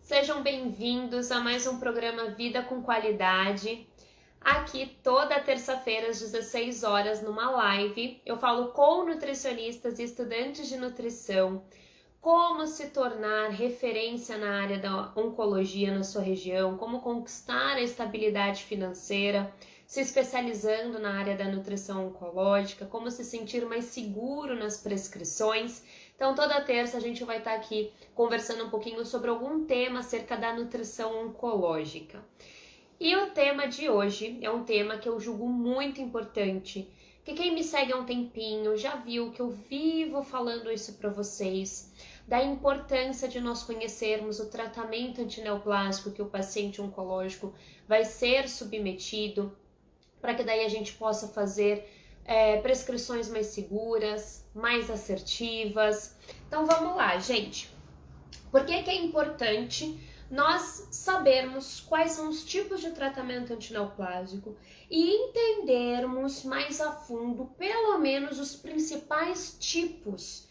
Sejam bem-vindos a mais um programa Vida com Qualidade. Aqui toda terça-feira às 16 horas numa live, eu falo com nutricionistas e estudantes de nutrição como se tornar referência na área da oncologia na sua região, como conquistar a estabilidade financeira, se especializando na área da nutrição oncológica, como se sentir mais seguro nas prescrições. Então, toda terça a gente vai estar aqui conversando um pouquinho sobre algum tema acerca da nutrição oncológica. E o tema de hoje é um tema que eu julgo muito importante, que quem me segue há um tempinho já viu que eu vivo falando isso para vocês, da importância de nós conhecermos o tratamento antineoplásico que o paciente oncológico vai ser submetido, para que daí a gente possa fazer prescrições mais seguras, mais assertivas. Então vamos lá, gente. Por que é importante nós sabermos quais são os tipos de tratamento antineoplásico e entendermos mais a fundo, pelo menos, os principais tipos,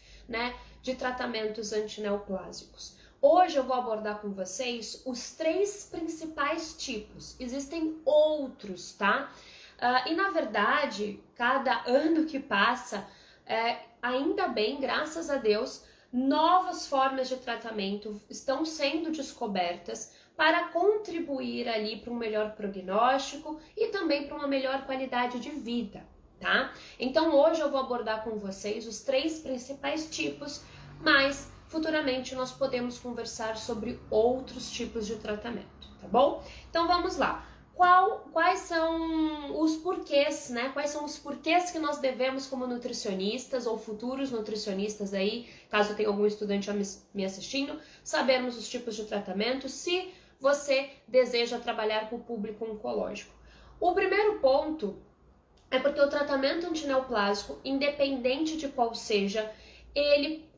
de tratamentos antineoplásicos? Hoje eu vou abordar com vocês os 3 principais tipos. Existem outros, tá? E na verdade, cada ano que passa, ainda bem, graças a Deus, novas formas de tratamento estão sendo descobertas para contribuir ali para um melhor prognóstico e também para uma melhor qualidade de vida, tá? Então hoje eu vou abordar com vocês os 3 principais tipos, mas futuramente nós podemos conversar sobre outros tipos de tratamento, tá bom? Então vamos lá. Quais são os porquês, Quais são os porquês que nós devemos como nutricionistas ou futuros nutricionistas aí, caso tenha algum estudante me assistindo, sabermos os tipos de tratamento se você deseja trabalhar com o público oncológico. O primeiro ponto é porque o tratamento antineoplásico, independente de qual seja, ele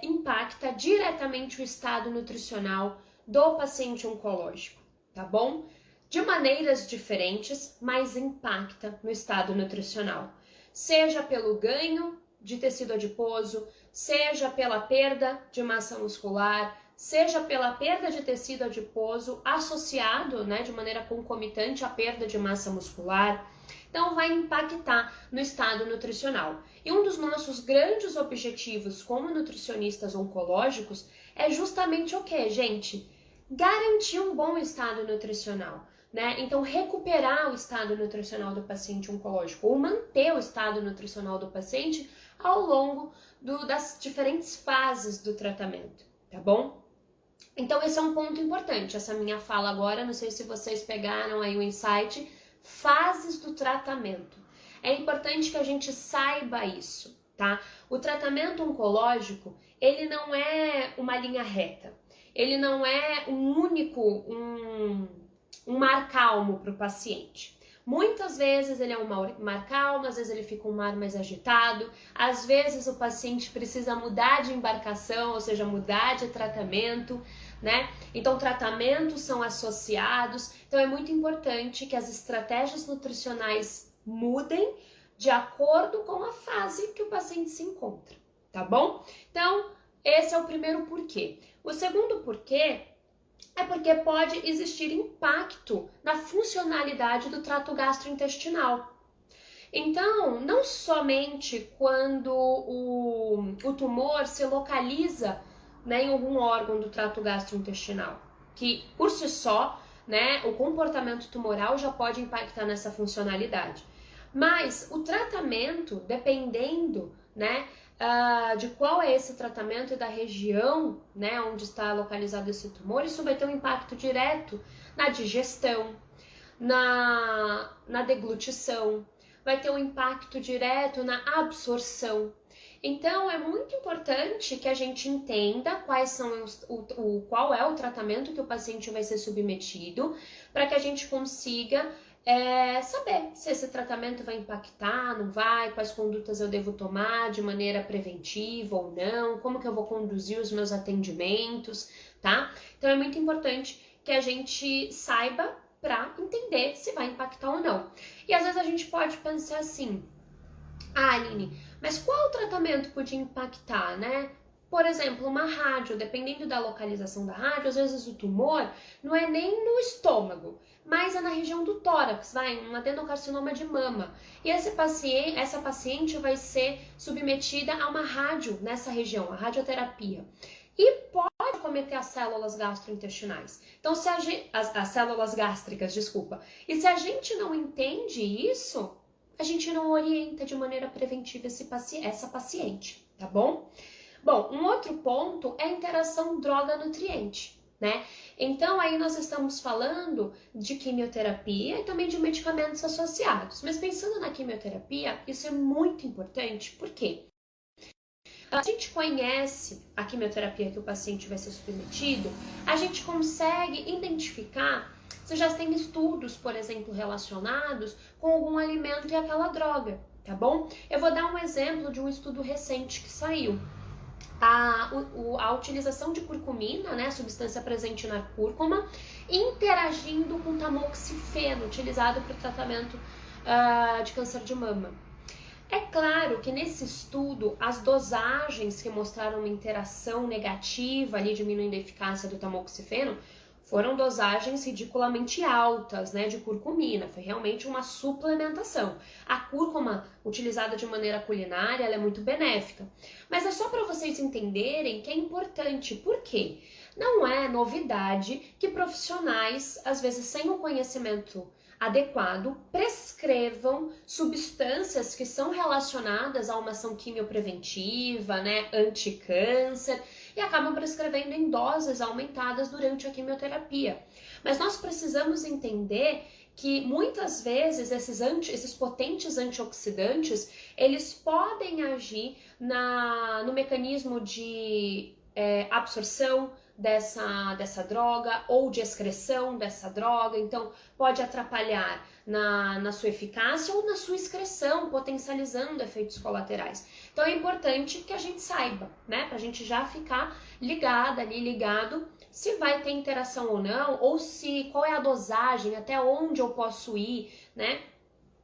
impacta diretamente o estado nutricional do paciente oncológico, tá bom? De maneiras diferentes, mas impacta no estado nutricional. Seja pelo ganho de tecido adiposo, seja pela perda de massa muscular, seja pela perda de tecido adiposo associado, de maneira concomitante à perda de massa muscular. Então vai impactar no estado nutricional. E um dos nossos grandes objetivos como nutricionistas oncológicos é justamente o quê, gente? Garantir um bom estado nutricional. Então, recuperar o estado nutricional do paciente oncológico ou manter o estado nutricional do paciente ao longo das diferentes fases do tratamento, tá bom? Então, esse é um ponto importante, essa minha fala agora, não sei se vocês pegaram aí o insight, fases do tratamento. É importante que a gente saiba isso, tá? O tratamento oncológico, ele não é uma linha reta, ele não é um mar calmo para o paciente. Muitas vezes ele é um mar calmo, às vezes ele fica um mar mais agitado, às vezes o paciente precisa mudar de embarcação, ou seja, mudar de tratamento, Então, tratamentos são associados, então é muito importante que as estratégias nutricionais mudem de acordo com a fase que o paciente se encontra, tá bom? Então, esse é o primeiro porquê. O segundo porquê é porque pode existir impacto na funcionalidade do trato gastrointestinal. Então, não somente quando o tumor se localiza em algum órgão do trato gastrointestinal, que por si só, o comportamento tumoral já pode impactar nessa funcionalidade. Mas o tratamento, dependendo, de qual é esse tratamento e da região, onde está localizado esse tumor, isso vai ter um impacto direto na digestão, na deglutição, vai ter um impacto direto na absorção. Então, é muito importante que a gente entenda qual é o tratamento que o paciente vai ser submetido, para que a gente consiga saber se esse tratamento vai impactar, não vai, quais condutas eu devo tomar de maneira preventiva ou não, como que eu vou conduzir os meus atendimentos, tá? Então é muito importante que a gente saiba para entender se vai impactar ou não. E às vezes a gente pode pensar assim, Aline, mas qual tratamento podia impactar, Por exemplo, uma rádio, dependendo da localização da rádio, às vezes o tumor não é nem no estômago, mas é na região do tórax, um adenocarcinoma de mama. E essa paciente vai ser submetida a uma rádio nessa região, a radioterapia. E pode cometer as células gastrointestinais. Então, se as células gástricas, desculpa. E se a gente não entende isso, a gente não orienta de maneira preventiva essa paciente, tá bom? Bom, um outro ponto é a interação droga-nutriente, né? Então, aí nós estamos falando de quimioterapia e também de medicamentos associados. Mas pensando na quimioterapia, isso é muito importante, por quê? A gente conhece a quimioterapia que o paciente vai ser submetido, a gente consegue identificar se já tem estudos, por exemplo, relacionados com algum alimento e aquela droga, tá bom? Eu vou dar um exemplo de um estudo recente que saiu. A utilização de curcumina, né, substância presente na cúrcuma, interagindo com tamoxifeno, utilizado para o tratamento de câncer de mama. É claro que nesse estudo, as dosagens que mostraram uma interação negativa, ali diminuindo a eficácia do tamoxifeno, foram dosagens ridiculamente altas, né, de curcumina. Foi realmente uma suplementação. A cúrcuma, utilizada de maneira culinária, ela é muito benéfica. Mas é só para vocês entenderem que é importante. Por quê? Não é novidade que profissionais, às vezes sem o conhecimento adequado, prescrevam substâncias que são relacionadas a uma ação quimiopreventiva, né, anticâncer, e acabam prescrevendo em doses aumentadas durante a quimioterapia. Mas nós precisamos entender que muitas vezes esses potentes antioxidantes, eles podem agir no mecanismo de absorção dessa droga ou de excreção dessa droga, então pode atrapalhar na sua eficácia ou na sua excreção, potencializando efeitos colaterais. Então é importante que a gente saiba, né, pra gente já ficar ligado, se vai ter interação ou não, ou qual é a dosagem, até onde eu posso ir, né?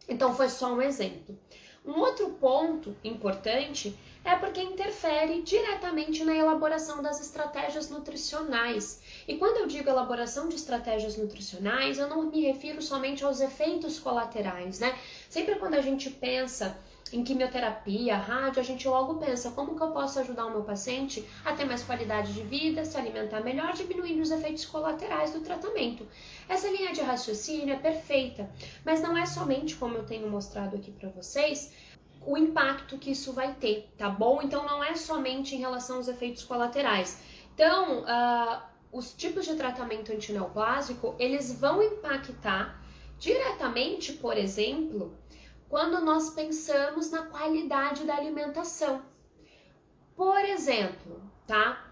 Então foi só um exemplo. Um outro ponto importante é porque interfere diretamente na elaboração das estratégias nutricionais. E quando eu digo elaboração de estratégias nutricionais, eu não me refiro somente aos efeitos colaterais, né? Sempre quando a gente pensa em quimioterapia, rádio, a gente logo pensa como que eu posso ajudar o meu paciente a ter mais qualidade de vida, se alimentar melhor, diminuindo os efeitos colaterais do tratamento. Essa linha de raciocínio é perfeita, mas não é somente, como eu tenho mostrado aqui para vocês, o impacto que isso vai ter, tá bom? Então não é somente em relação aos efeitos colaterais. Então, os tipos de tratamento antineoplásico, eles vão impactar diretamente, por exemplo, quando nós pensamos na qualidade da alimentação. Por exemplo, tá?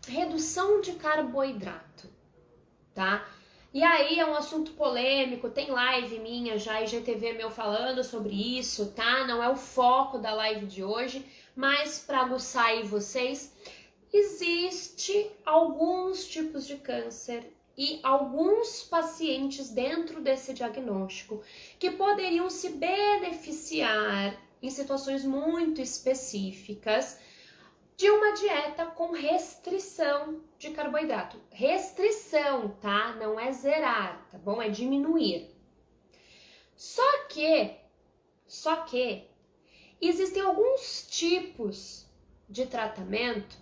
Redução de carboidrato, tá? E aí é um assunto polêmico, tem live minha já, IGTV meu falando sobre isso, tá? Não é o foco da live de hoje, mas para aguçar aí vocês, existe alguns tipos de câncer e alguns pacientes dentro desse diagnóstico que poderiam se beneficiar em situações muito específicas de uma dieta com restrição de carboidrato. Restrição, tá? Não é zerar, tá bom? É diminuir. Só que existem alguns tipos de tratamento,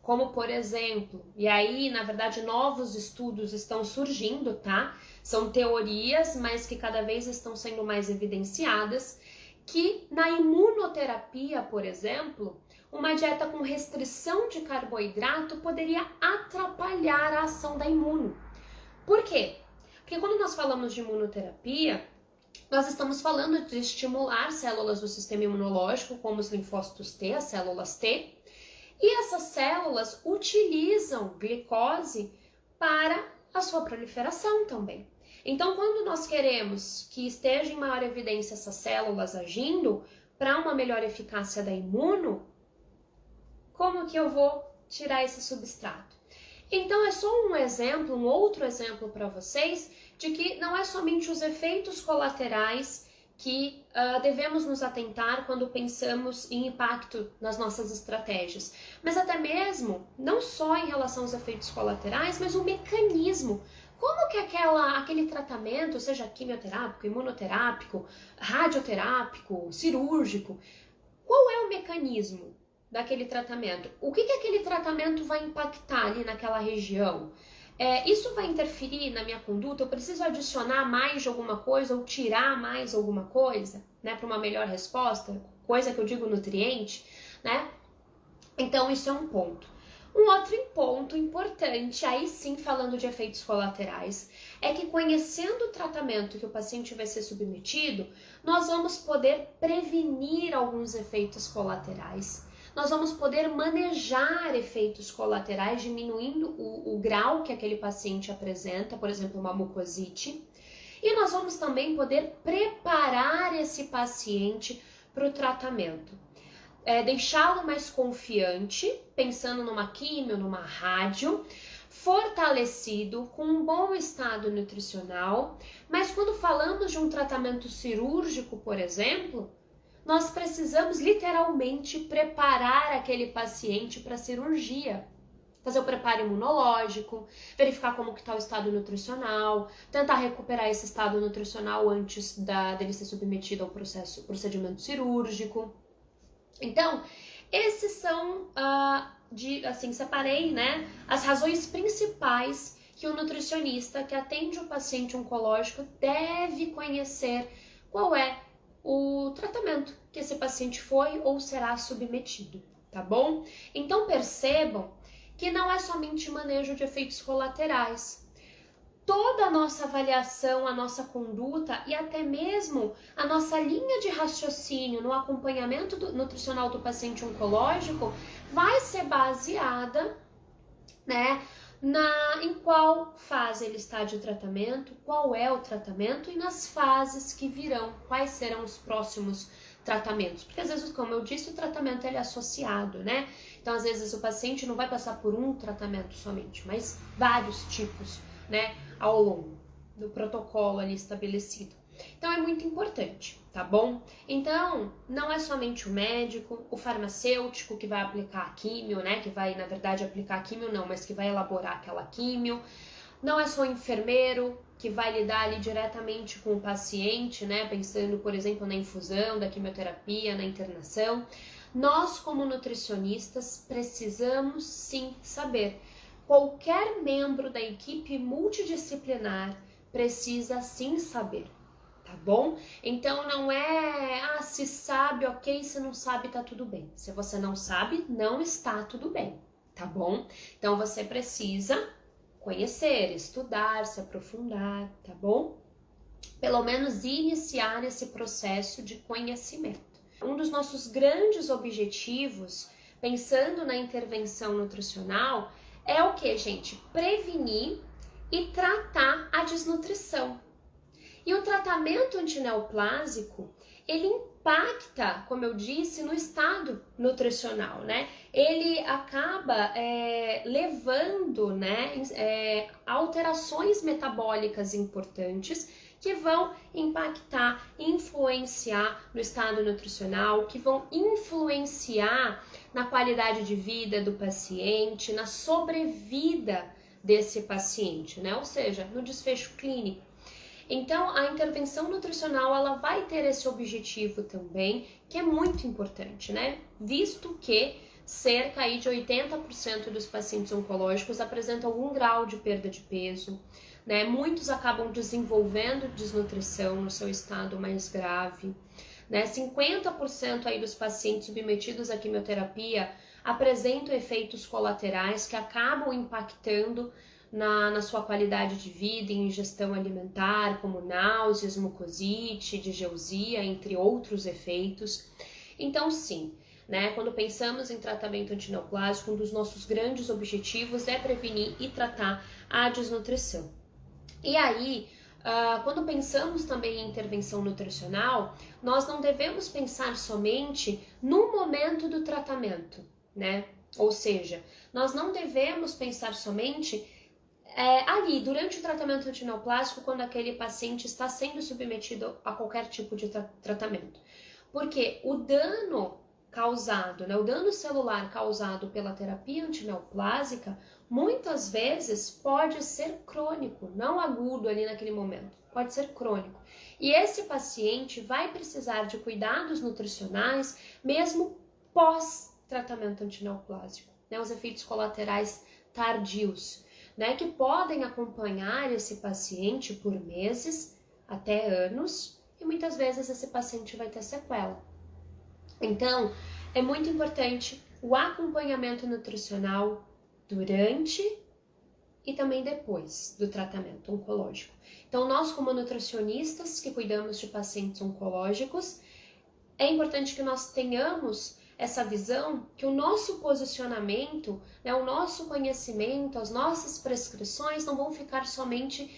como por exemplo, e aí na verdade novos estudos estão surgindo, tá? São teorias, mas que cada vez estão sendo mais evidenciadas, que na imunoterapia, por exemplo, uma dieta com restrição de carboidrato poderia atrapalhar a ação da imuno. Por quê? Porque quando nós falamos de imunoterapia, nós estamos falando de estimular células do sistema imunológico, como os linfócitos T, as células T, e essas células utilizam glicose para a sua proliferação também. Então, quando nós queremos que esteja em maior evidência essas células agindo para uma melhor eficácia da imuno, como que eu vou tirar esse substrato? Então, é só um exemplo, um outro exemplo para vocês, de que não é somente os efeitos colaterais que devemos nos atentar quando pensamos em impacto nas nossas estratégias. Mas até mesmo, não só em relação aos efeitos colaterais, mas o mecanismo. Como que aquele tratamento, seja quimioterápico, imunoterápico, radioterápico, cirúrgico, qual é o mecanismo daquele tratamento? O que aquele tratamento vai impactar ali naquela região? Isso vai interferir na minha conduta? Eu preciso adicionar mais de alguma coisa ou tirar mais alguma coisa, né, para uma melhor resposta? Coisa que eu digo nutriente, né? Então isso é um ponto. Um outro ponto importante, aí sim falando de efeitos colaterais, é que conhecendo o tratamento que o paciente vai ser submetido, nós vamos poder prevenir alguns efeitos colaterais. Nós vamos poder manejar efeitos colaterais, diminuindo o grau que aquele paciente apresenta, por exemplo, uma mucosite. E nós vamos também poder preparar esse paciente para o tratamento. Deixá-lo mais confiante, pensando numa químio, numa rádio, fortalecido, com um bom estado nutricional. Mas quando falamos de um tratamento cirúrgico, por exemplo, nós precisamos literalmente preparar aquele paciente para a cirurgia. Fazer o preparo imunológico, verificar como que está o estado nutricional, tentar recuperar esse estado nutricional antes dele ser submetido ao procedimento cirúrgico. Então, esses são, separei, né, as razões principais que o nutricionista que atende o paciente oncológico deve conhecer qual é o tratamento que esse paciente foi ou será submetido, tá bom? Então percebam que não é somente manejo de efeitos colaterais. Toda a nossa avaliação, a nossa conduta e até mesmo a nossa linha de raciocínio no acompanhamento nutricional do paciente oncológico vai ser baseada, né, em qual fase ele está de tratamento, qual é o tratamento e nas fases que virão, quais serão os próximos tratamentos. Porque às vezes, como eu disse, o tratamento ele é associado, né? Então, às vezes, o paciente não vai passar por um tratamento somente, mas vários tipos, né, ao longo do protocolo ali estabelecido. Então é muito importante, tá bom? Então não é somente o médico, o farmacêutico que vai aplicar a químio, né? Que vai, na verdade, aplicar a químio não, mas que vai elaborar aquela químio. Não é só o enfermeiro que vai lidar ali diretamente com o paciente, né? Pensando, por exemplo, na infusão da quimioterapia, na internação. Nós, como nutricionistas, precisamos sim saber. Qualquer membro da equipe multidisciplinar precisa sim saber, tá bom? Então não é, se sabe, ok, se não sabe, tá tudo bem. Se você não sabe, não está tudo bem, tá bom? Então você precisa conhecer, estudar, se aprofundar, tá bom? Pelo menos iniciar esse processo de conhecimento. Um dos nossos grandes objetivos, pensando na intervenção nutricional, é o que, gente? Prevenir e tratar a desnutrição. E o tratamento antineoplásico, ele impacta, como eu disse, no estado nutricional, né? Ele acaba levando, né, alterações metabólicas importantes que vão impactar, influenciar no estado nutricional, que vão influenciar na qualidade de vida do paciente, na sobrevida desse paciente, né? Ou seja, no desfecho clínico. Então, a intervenção nutricional, ela vai ter esse objetivo também, que é muito importante, né? Visto que cerca aí de 80% dos pacientes oncológicos apresentam algum grau de perda de peso, né? Muitos acabam desenvolvendo desnutrição no seu estado mais grave, né? 50% aí dos pacientes submetidos à quimioterapia apresentam efeitos colaterais que acabam impactando na sua qualidade de vida e ingestão alimentar, como náuseas, mucosite, digeusia, entre outros efeitos. Então, sim, né, quando pensamos em tratamento antineoplásico, um dos nossos grandes objetivos é prevenir e tratar a desnutrição. E aí, quando pensamos também em intervenção nutricional, nós não devemos pensar somente no momento do tratamento, né? Ou seja, nós não devemos pensar somente ali, durante o tratamento antineoplásico, quando aquele paciente está sendo submetido a qualquer tipo de tratamento. Porque o dano causado, né, o dano celular causado pela terapia antineoplásica, muitas vezes pode ser crônico, não agudo ali naquele momento, pode ser crônico. E esse paciente vai precisar de cuidados nutricionais mesmo pós-tratamento antineoplásico, né, os efeitos colaterais tardios, né, que podem acompanhar esse paciente por meses até anos, e muitas vezes esse paciente vai ter sequela. Então, é muito importante o acompanhamento nutricional durante e também depois do tratamento oncológico. Então, nós como nutricionistas que cuidamos de pacientes oncológicos, é importante que nós tenhamos essa visão que o nosso posicionamento, né, o nosso conhecimento, as nossas prescrições não vão ficar somente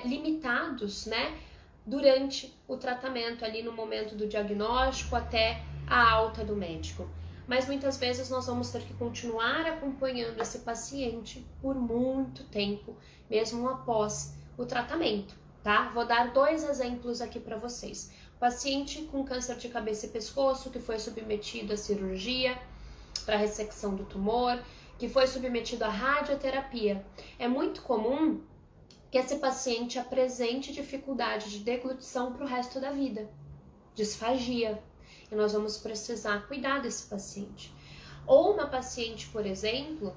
limitados, né, durante o tratamento, ali no momento do diagnóstico até a alta do médico. Mas muitas vezes nós vamos ter que continuar acompanhando esse paciente por muito tempo, mesmo após o tratamento, tá? Vou dar 2 exemplos aqui para vocês. Paciente com câncer de cabeça e pescoço que foi submetido à cirurgia para ressecção do tumor, que foi submetido à radioterapia. É muito comum que esse paciente apresente dificuldade de deglutição para o resto da vida, disfagia, e nós vamos precisar cuidar desse paciente. Ou uma paciente, por exemplo,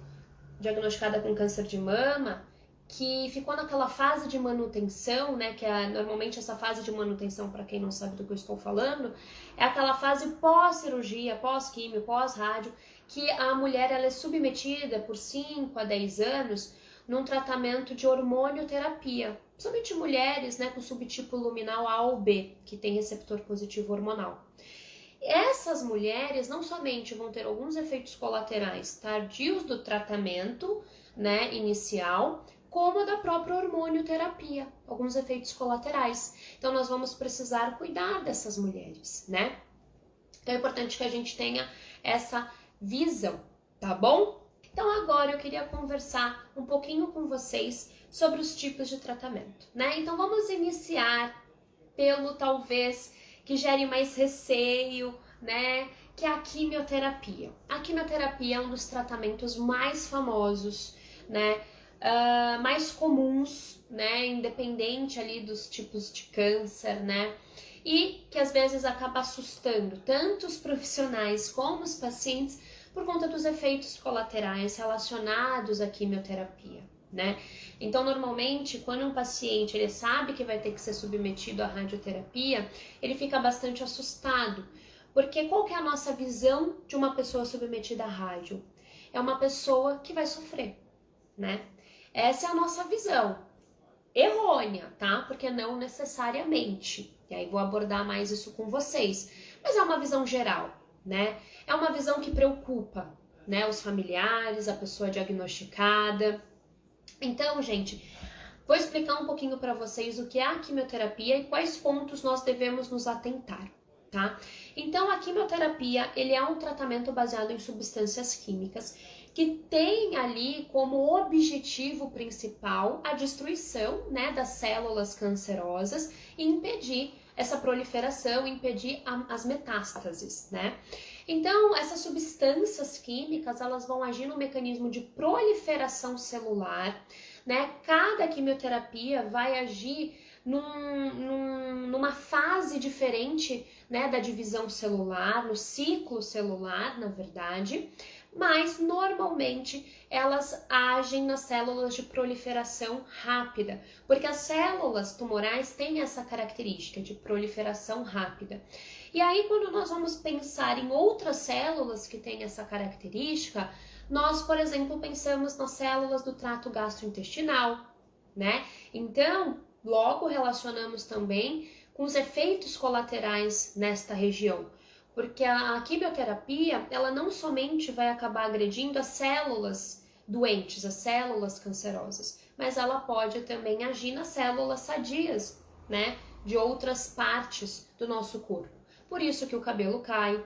diagnosticada com câncer de mama, que ficou naquela fase de manutenção, né, que é normalmente essa fase de manutenção, para quem não sabe do que eu estou falando, é aquela fase pós-cirurgia, pós-químio, pós-rádio, que a mulher ela é submetida por 5 a 10 anos num tratamento de hormonioterapia, principalmente mulheres, né, com subtipo luminal A ou B, que tem receptor positivo hormonal. Essas mulheres não somente vão ter alguns efeitos colaterais tardios do tratamento, né, inicial, como da própria hormonioterapia, alguns efeitos colaterais. Então nós vamos precisar cuidar dessas mulheres, né? Então é importante que a gente tenha essa visão, tá bom? Então agora eu queria conversar um pouquinho com vocês sobre os tipos de tratamento, né? Então vamos iniciar pelo talvez que gere mais receio, né? Que é a quimioterapia. A quimioterapia é um dos tratamentos mais famosos, né? Mais comuns, né? Independente ali dos tipos de câncer, né? E que às vezes acaba assustando tanto os profissionais como os pacientes por conta dos efeitos colaterais relacionados à quimioterapia, né? Então, normalmente, quando um paciente ele sabe que vai ter que ser submetido à radioterapia, ele fica bastante assustado, porque qual que é a nossa visão de uma pessoa submetida à rádio? É uma pessoa que vai sofrer, né? Essa é a nossa visão. Errônea, tá? Porque não necessariamente. E aí vou abordar mais isso com vocês. Mas é uma visão geral, né? É uma visão que preocupa, né? Os familiares, a pessoa diagnosticada. Então, gente, vou explicar um pouquinho para vocês o que é a quimioterapia e quais pontos nós devemos nos atentar, tá? Então, a quimioterapia, ele é um tratamento baseado em substâncias químicas que tem ali como objetivo principal a destruição, né, das células cancerosas e impedir essa proliferação, impedir as metástases, né? Então, essas substâncias químicas, elas vão agir no mecanismo de proliferação celular, né? Cada quimioterapia vai agir numa fase diferente, né, da divisão celular, no ciclo celular, na verdade, mas normalmente elas agem nas células de proliferação rápida, porque as células tumorais têm essa característica de proliferação rápida. E aí, quando nós vamos pensar em outras células que têm essa característica, nós, por exemplo, pensamos nas células do trato gastrointestinal, né? Então, logo relacionamos também com os efeitos colaterais nesta região, porque a quimioterapia, ela não somente vai acabar agredindo as células doentes, as células cancerosas, mas ela pode também agir nas células sadias, né, de outras partes do nosso corpo. Por isso que o cabelo cai,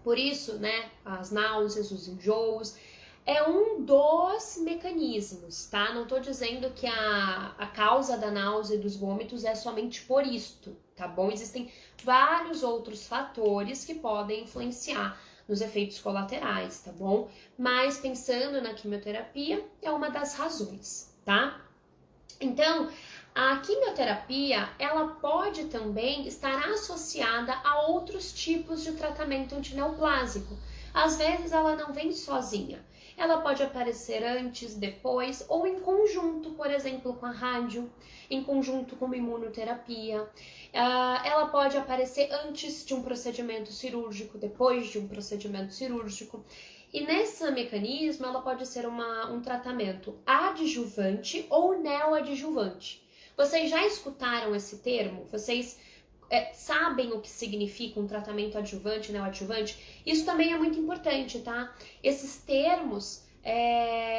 por isso, né, as náuseas, os enjoos, é um dos mecanismos, tá? Não tô dizendo que a causa da náusea e dos vômitos é somente por isto, tá bom? Existem vários outros fatores que podem influenciar nos efeitos colaterais, tá bom? Mas pensando na quimioterapia, é uma das razões, tá? Então, a quimioterapia, ela pode também estar associada a outros tipos de tratamento antineoplásico. Às vezes ela não vem sozinha. Ela pode aparecer antes, depois ou em conjunto, por exemplo, com a rádio, em conjunto com uma imunoterapia. Ela pode aparecer antes de um procedimento cirúrgico, depois de um procedimento cirúrgico. E nesse mecanismo, ela pode ser um tratamento adjuvante ou neoadjuvante. Vocês já escutaram esse termo? Vocês sabem o que significa um tratamento adjuvante, neoadjuvante? Isso também é muito importante, tá? Esses termos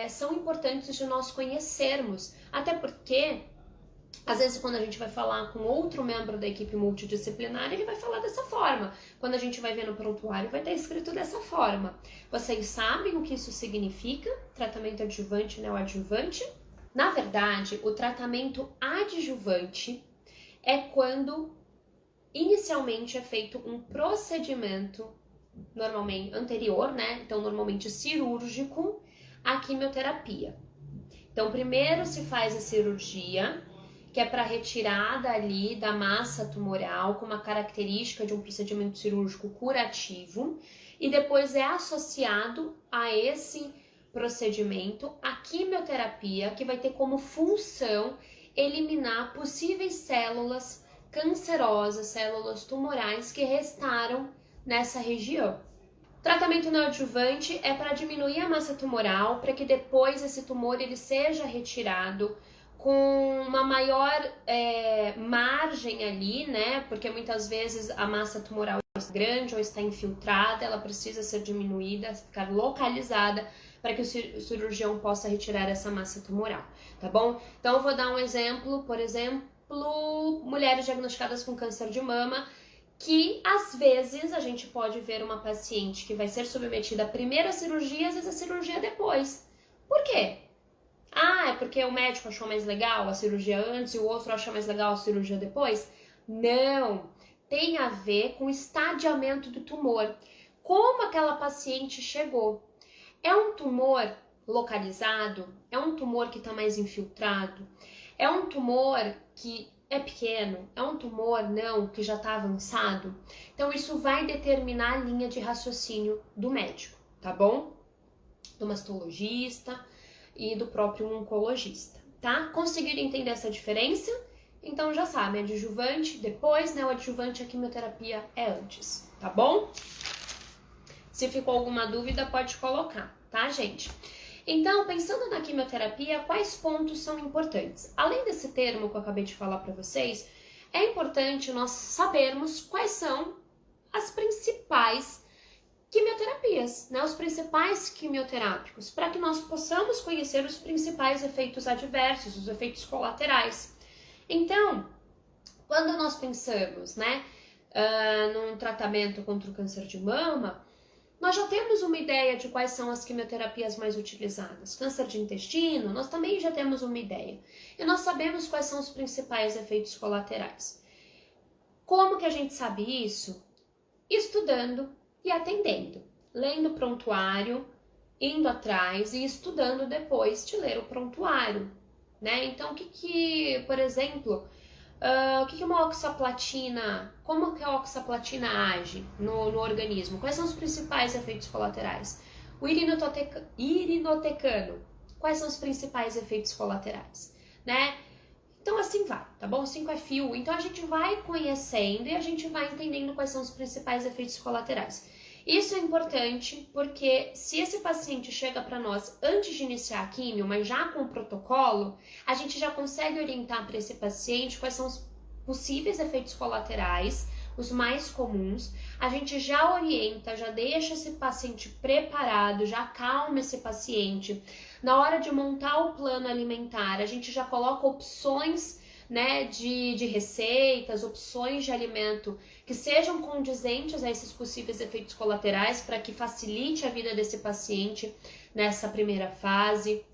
são importantes de nós conhecermos, até porque às vezes, quando a gente vai falar com outro membro da equipe multidisciplinar, ele vai falar dessa forma. Quando a gente vai ver no prontuário, vai estar escrito dessa forma. Vocês sabem o que isso significa? Tratamento adjuvante e neoadjuvante? Na verdade, o tratamento adjuvante é quando inicialmente é feito um procedimento normalmente anterior, né? Então, normalmente cirúrgico, à quimioterapia. Então, primeiro se faz a cirurgia, que é para retirada ali da massa tumoral com uma característica de um procedimento cirúrgico curativo, e depois é associado a esse procedimento a quimioterapia, que vai ter como função eliminar possíveis células cancerosas, células tumorais que restaram nessa região. Tratamento neoadjuvante é para diminuir a massa tumoral, para que depois esse tumor ele seja retirado com uma maior margem ali, né? Porque muitas vezes a massa tumoral está grande ou está infiltrada, ela precisa ser diminuída, ficar localizada para que o cirurgião possa retirar essa massa tumoral, tá bom? Então eu vou dar um exemplo, por exemplo, mulheres diagnosticadas com câncer de mama, que às vezes a gente pode ver uma paciente que vai ser submetida à primeira cirurgia, às vezes a cirurgia depois. Por quê? Ah, é porque o médico achou mais legal a cirurgia antes e o outro achou mais legal a cirurgia depois? Não, tem a ver com o estadiamento do tumor. Como aquela paciente chegou? É um tumor localizado? É um tumor que está mais infiltrado? É um tumor que é pequeno? É um tumor não que já está avançado? Então isso vai determinar a linha de raciocínio do médico, tá bom? Do mastologista e do próprio oncologista, tá? Conseguiram entender essa diferença? Então já sabe, adjuvante depois, né? O adjuvante, a quimioterapia é antes, tá bom? Se ficou alguma dúvida, pode colocar, tá, gente? Então, pensando na quimioterapia, quais pontos são importantes? Além desse termo que eu acabei de falar para vocês, é importante nós sabermos quais são as principais quimioterapias, né? Os principais quimioterápicos, para que nós possamos conhecer os principais efeitos adversos, os efeitos colaterais. Então, quando nós pensamos, né, num tratamento contra o câncer de mama, nós já temos uma ideia de quais são as quimioterapias mais utilizadas. Câncer de intestino, nós também já temos uma ideia. E nós sabemos quais são os principais efeitos colaterais. Como que a gente sabe isso? Estudando e atendendo, lendo o prontuário, indo atrás e estudando depois de ler o prontuário, né? Então, por exemplo, o que uma oxaplatina, como que a oxaplatina age no organismo? Quais são os principais efeitos colaterais? O irinotecano, quais são os principais efeitos colaterais, né? Então assim vai, tá bom? 5FU. Então a gente vai conhecendo e a gente vai entendendo quais são os principais efeitos colaterais. Isso é importante porque se esse paciente chega para nós antes de iniciar a químio, mas já com o protocolo, a gente já consegue orientar para esse paciente quais são os possíveis efeitos colaterais, os mais comuns. A gente já orienta, já deixa esse paciente preparado, já acalma esse paciente. Na hora de montar o plano alimentar, a gente já coloca opções, né, de receitas, opções de alimento que sejam condizentes a esses possíveis efeitos colaterais para que facilite a vida desse paciente. nessa primeira fase.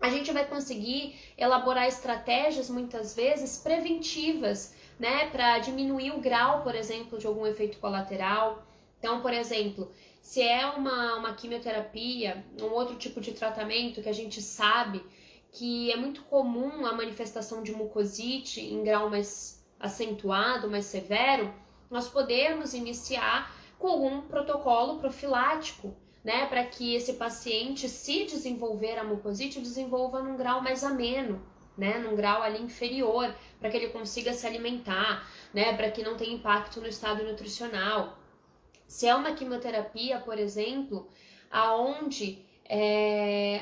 A gente vai conseguir elaborar estratégias, muitas vezes, preventivas, né, para diminuir o grau, por exemplo, de algum efeito colateral. Então, por exemplo, se é uma quimioterapia, um outro tipo de tratamento que a gente sabe que é muito comum a manifestação de mucosite em grau mais acentuado, mais severo, nós podemos iniciar com algum protocolo profilático, né, para que esse paciente, se desenvolver a mucosite, desenvolva num grau mais ameno, né, num grau ali inferior, para que ele consiga se alimentar, né, para que não tenha impacto no estado nutricional. Se é uma quimioterapia, por exemplo, aonde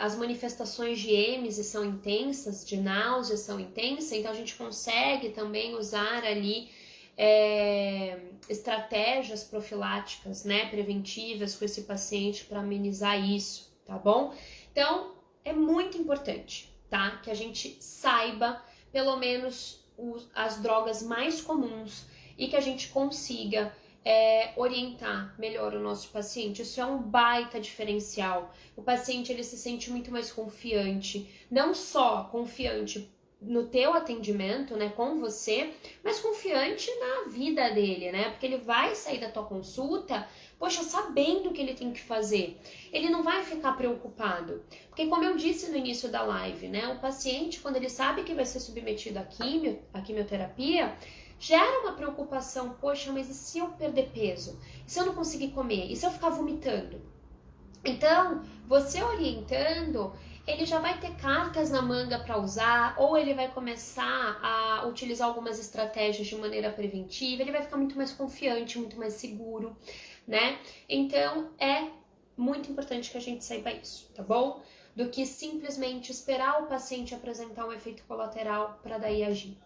as manifestações de êmese são intensas, de náusea são intensas, então a gente consegue também usar ali estratégias profiláticas, né, preventivas com esse paciente para amenizar isso, tá bom? Então, é muito importante, tá, que a gente saiba pelo menos as drogas mais comuns e que a gente consiga orientar melhor o nosso paciente. Isso é um baita diferencial. O paciente ele se sente muito mais confiante, não só confiante no teu atendimento, né, com você, mas confiante na vida dele, né, porque ele vai sair da tua consulta, poxa, sabendo o que ele tem que fazer. Ele não vai ficar preocupado, porque como eu disse no início da live, né, o paciente, quando ele sabe que vai ser submetido à quimioterapia, gera uma preocupação, poxa, mas e se eu perder peso? E se eu não conseguir comer? E se eu ficar vomitando? Então, você orientando, ele já vai ter cartas na manga para usar, ou ele vai começar a utilizar algumas estratégias de maneira preventiva, ele vai ficar muito mais confiante, muito mais seguro, né? Então, é muito importante que a gente saiba isso, tá bom? Do que simplesmente esperar o paciente apresentar um efeito colateral para daí agir,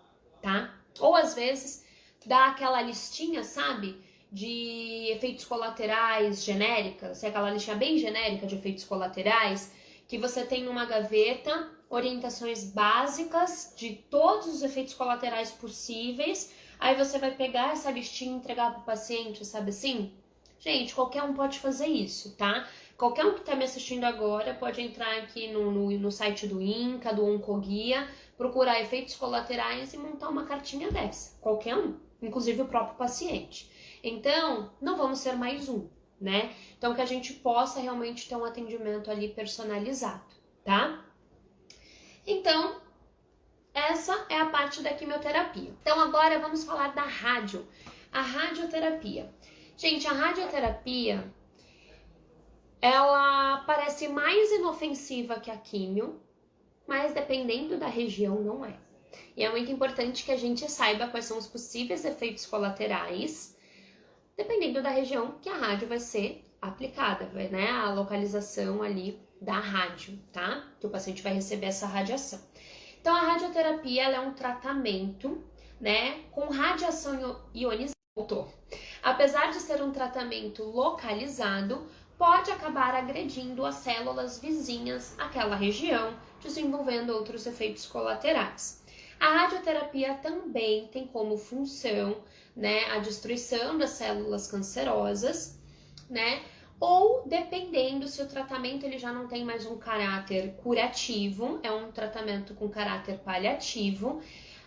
tá? Ou às vezes dá aquela listinha, sabe? De efeitos colaterais genéricas, aquela listinha bem genérica de efeitos colaterais, que você tem numa gaveta orientações básicas de todos os efeitos colaterais possíveis, aí você vai pegar essa listinha e entregar para o paciente, sabe assim? Gente, qualquer um pode fazer isso, tá? Qualquer um que está me assistindo agora pode entrar aqui no site do INCA, do Oncoguia, procurar efeitos colaterais e montar uma cartinha dessa. Qualquer um, inclusive o próprio paciente. Então, não vamos ser mais um, né? Então, que a gente possa realmente ter um atendimento ali personalizado, tá? Então, essa é a parte da quimioterapia. Então, agora vamos falar da rádio. A radioterapia. Gente, a radioterapia, ela parece mais inofensiva que a químio, mas dependendo da região não é. E é muito importante que a gente saiba quais são os possíveis efeitos colaterais, dependendo da região que a rádio vai ser aplicada, né? A localização ali da rádio, tá? Que o paciente vai receber essa radiação. Então, a radioterapia ela é um tratamento, né, com radiação ionizante. Apesar de ser um tratamento localizado, pode acabar agredindo as células vizinhas àquela região, desenvolvendo outros efeitos colaterais. A radioterapia também tem como função, né, a destruição das células cancerosas, né, ou dependendo se o tratamento ele já não tem mais um caráter curativo, é um tratamento com caráter paliativo,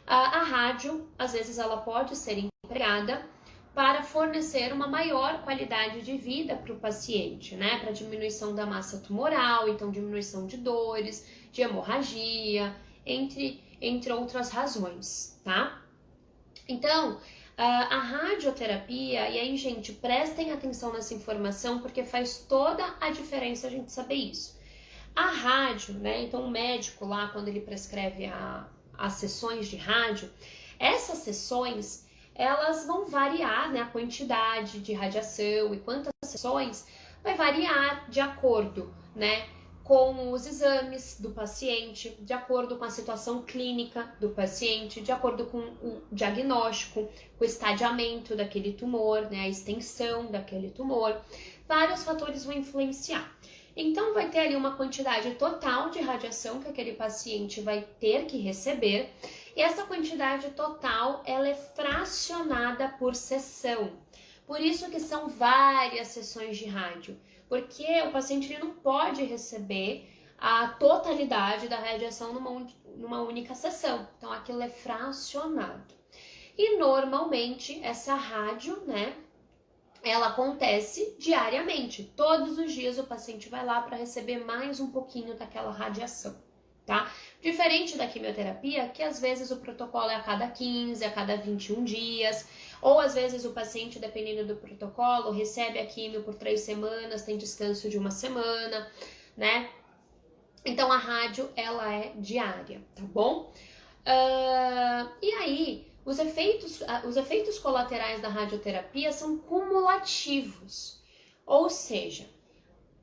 a rádio, às vezes, ela pode ser empregada para fornecer uma maior qualidade de vida para o paciente, né? Para diminuição da massa tumoral, então diminuição de dores, de hemorragia, entre outras razões, tá? Então, a radioterapia, e aí, gente, prestem atenção nessa informação, porque faz toda a diferença a gente saber isso. A rádio, né? Então, o médico lá, quando ele prescreve as sessões de rádio, essas sessões elas vão variar, né, a quantidade de radiação e quantas sessões vai variar de acordo, né, com os exames do paciente, de acordo com a situação clínica do paciente, de acordo com o diagnóstico, com o estadiamento daquele tumor, né, a extensão daquele tumor. Vários fatores vão influenciar. Então, vai ter ali uma quantidade total de radiação que aquele paciente vai ter que receber, e essa quantidade total, ela é fracionada por sessão. Por isso que são várias sessões de rádio, porque o paciente ele não pode receber a totalidade da radiação numa única sessão. Então, aquilo é fracionado. E normalmente essa rádio, né, ela acontece diariamente. Todos os dias o paciente vai lá para receber mais um pouquinho daquela radiação, tá? Diferente da quimioterapia, que às vezes o protocolo é a cada 15, a cada 21 dias, ou às vezes o paciente, dependendo do protocolo, recebe a quimio por 3 semanas, tem descanso de 1 semana, né? Então a rádio, ela é diária, tá bom? E aí, os efeitos colaterais da radioterapia são cumulativos, ou seja,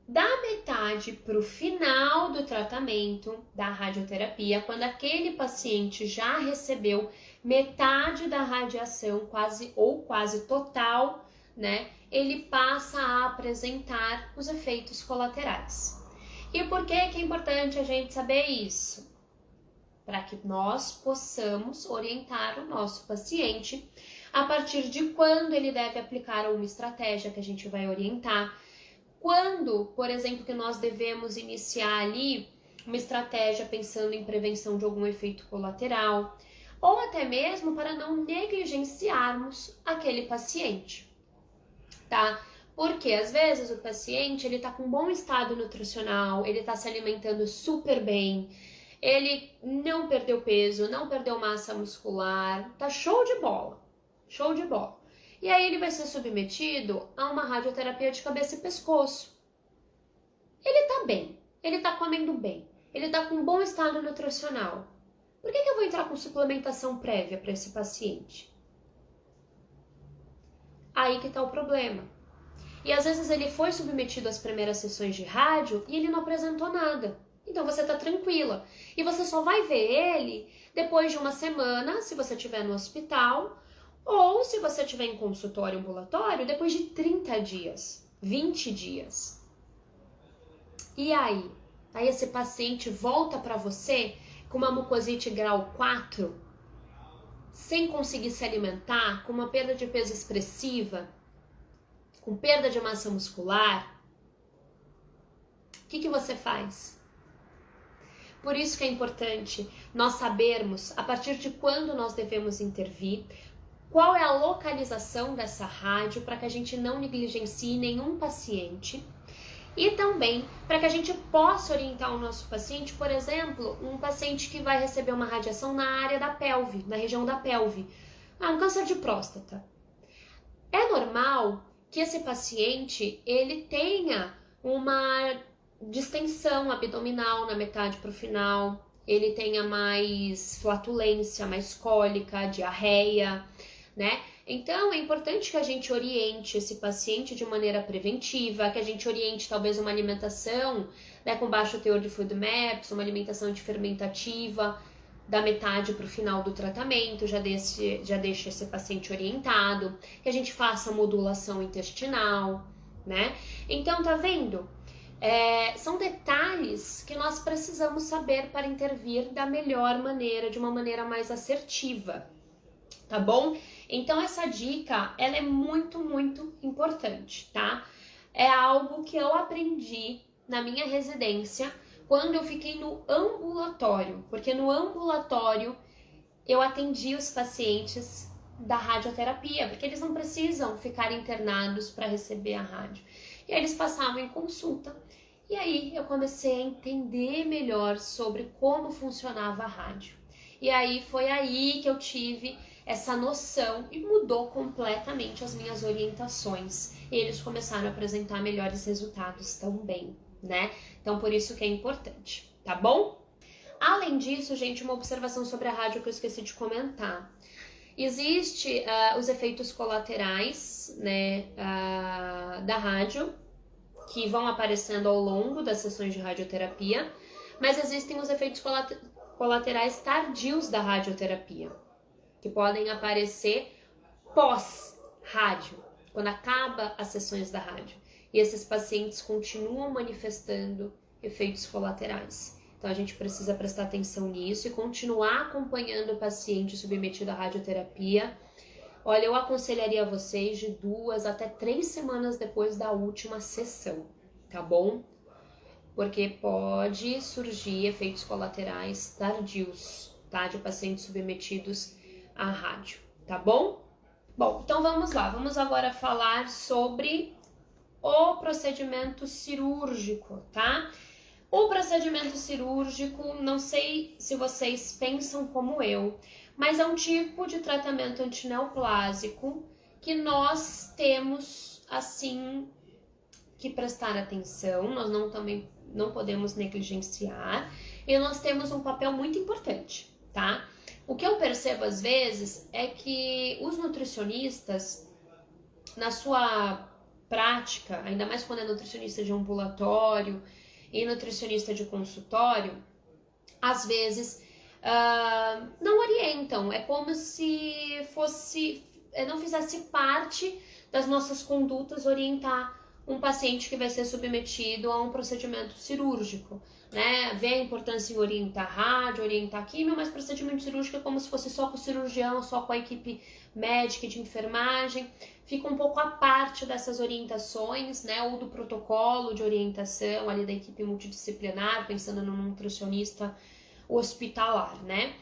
da metade para o final do tratamento da radioterapia, quando aquele paciente já recebeu metade da radiação, quase total, né, ele passa a apresentar os efeitos colaterais. E por que é importante a gente saber isso? Para que nós possamos orientar o nosso paciente a partir de quando ele deve aplicar uma estratégia que a gente vai orientar, quando, por exemplo, que nós devemos iniciar ali uma estratégia pensando em prevenção de algum efeito colateral, ou até mesmo para não negligenciarmos aquele paciente, tá? Porque às vezes o paciente ele tá com um bom estado nutricional, ele tá se alimentando super bem, ele não perdeu peso, não perdeu massa muscular, tá show de bola, show de bola. E aí ele vai ser submetido a uma radioterapia de cabeça e pescoço. Ele tá bem, ele tá comendo bem, ele tá com um bom estado nutricional. Por que eu vou entrar com suplementação prévia para esse paciente? Aí que tá o problema. E às vezes ele foi submetido às primeiras sessões de rádio e ele não apresentou nada. Então você tá tranquila. E você só vai ver ele depois de 1 semana, se você estiver no hospital, ou se você estiver em consultório ambulatório, depois de 30 dias, 20 dias. E aí? Aí esse paciente volta para você com uma mucosite grau 4, sem conseguir se alimentar, com uma perda de peso expressiva, com perda de massa muscular. O que você faz? Por isso que é importante nós sabermos a partir de quando nós devemos intervir, qual é a localização dessa rádio para que a gente não negligencie nenhum paciente e também para que a gente possa orientar o nosso paciente, por exemplo, um paciente que vai receber uma radiação na área da pelve, na região da pelve, um câncer de próstata. É normal que esse paciente ele tenha uma distensão abdominal na metade para o final, ele tenha mais flatulência, mais cólica, diarreia, né? Então é importante que a gente oriente esse paciente de maneira preventiva, que a gente oriente talvez uma alimentação, né, com baixo teor de FODMAPs, uma alimentação fermentativa da metade para o final do tratamento, já deixa esse paciente orientado, que a gente faça modulação intestinal, né? Então tá vendo? São detalhes que nós precisamos saber para intervir da melhor maneira, de uma maneira mais assertiva, tá bom? Então essa dica, ela é muito, muito importante, tá? É algo que eu aprendi na minha residência quando eu fiquei no ambulatório, porque no ambulatório eu atendi os pacientes da radioterapia, porque eles não precisam ficar internados para receber a rádio. E aí eles passavam em consulta. E aí eu comecei a entender melhor sobre como funcionava a rádio. E aí foi aí que eu tive essa noção e mudou completamente as minhas orientações. E eles começaram a apresentar melhores resultados também, né? Então por isso que é importante, tá bom? Além disso, gente, uma observação sobre a rádio que eu esqueci de comentar. Existe os efeitos colaterais, né, da rádio, que vão aparecendo ao longo das sessões de radioterapia, mas existem os efeitos colaterais tardios da radioterapia, que podem aparecer pós-rádio, quando acaba as sessões da rádio. E esses pacientes continuam manifestando efeitos colaterais. Então a gente precisa prestar atenção nisso e continuar acompanhando o paciente submetido à radioterapia. Olha, eu aconselharia vocês de 2 até 3 semanas depois da última sessão, tá bom? Porque pode surgir efeitos colaterais tardios, tá? De pacientes submetidos à rádio, tá bom? Bom, então vamos lá, vamos agora falar sobre o procedimento cirúrgico, tá? O procedimento cirúrgico, não sei se vocês pensam como eu, mas é um tipo de tratamento antineoplásico que nós temos, assim, que prestar atenção, nós não podemos negligenciar, e nós temos um papel muito importante, tá? O que eu percebo às vezes é que os nutricionistas, na sua prática, ainda mais quando é nutricionista de ambulatório e nutricionista de consultório, às vezes não orientam, é como se não fizesse parte das nossas condutas orientar um paciente que vai ser submetido a um procedimento cirúrgico, né? Vê a importância em orientar rádio, orientar químio, mas procedimento cirúrgico é como se fosse só com o cirurgião, só com a equipe médica e de enfermagem, fica um pouco à parte dessas orientações, né? Ou do protocolo de orientação ali da equipe multidisciplinar, pensando no nutricionista hospitalar, né?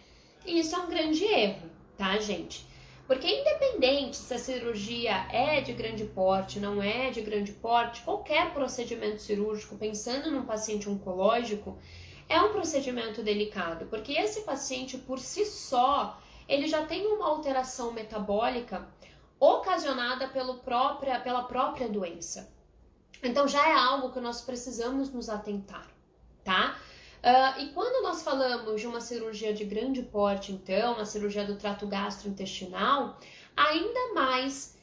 E isso é um grande erro, tá, gente? Porque independente se a cirurgia é de grande porte, não é de grande porte, qualquer procedimento cirúrgico, pensando num paciente oncológico, é um procedimento delicado, porque esse paciente por si só, ele já tem uma alteração metabólica ocasionada pela própria doença. Então já é algo que nós precisamos nos atentar, tá? E quando nós falamos de uma cirurgia de grande porte, então, uma cirurgia do trato gastrointestinal, ainda mais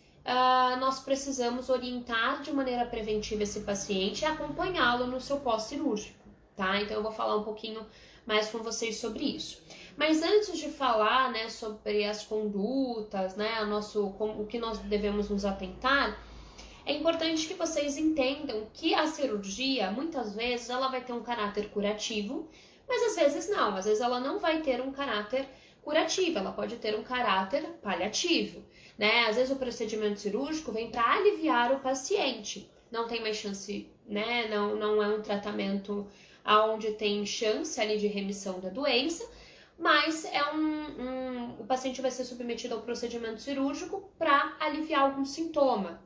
nós precisamos orientar de maneira preventiva esse paciente e acompanhá-lo no seu pós-cirúrgico, tá? Então eu vou falar um pouquinho mais com vocês sobre isso. Mas antes de falar, né, sobre as condutas, né, o que nós devemos nos atentar, é importante que vocês entendam que a cirurgia, muitas vezes, ela vai ter um caráter curativo, mas às vezes não. Às vezes ela não vai ter um caráter curativo, ela pode ter um caráter paliativo, né? Às vezes o procedimento cirúrgico vem para aliviar o paciente. Não tem mais chance, né? Não é um tratamento onde tem chance ali de remissão da doença, mas o paciente vai ser submetido ao procedimento cirúrgico para aliviar algum sintoma.